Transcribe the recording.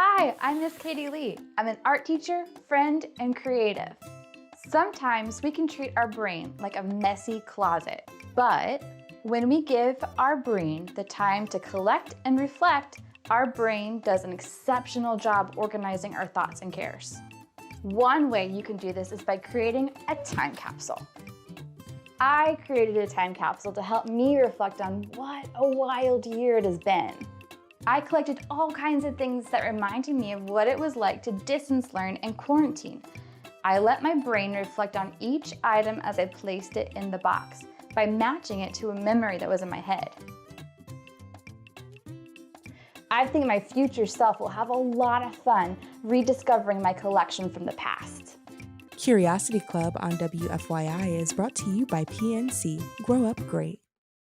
Hi, I'm Miss Katie Leigh. I'm an art teacher, friend, and creative. Sometimes we can treat our brain like a messy closet, but when we give our brain the time to collect and reflect, our brain does an exceptional job organizing our thoughts and cares. One way you can do this is by creating a time capsule. I created a time capsule to help me reflect on what a wild year it has been. I collected all kinds of things that reminded me of what it was like to distance learn and quarantine. I let my brain reflect on each item as I placed it in the box by matching it to a memory that was in my head. I think my future self will have a lot of fun rediscovering my collection from the past. Curiosity Club on WFYI is brought to you by PNC. Grow up great.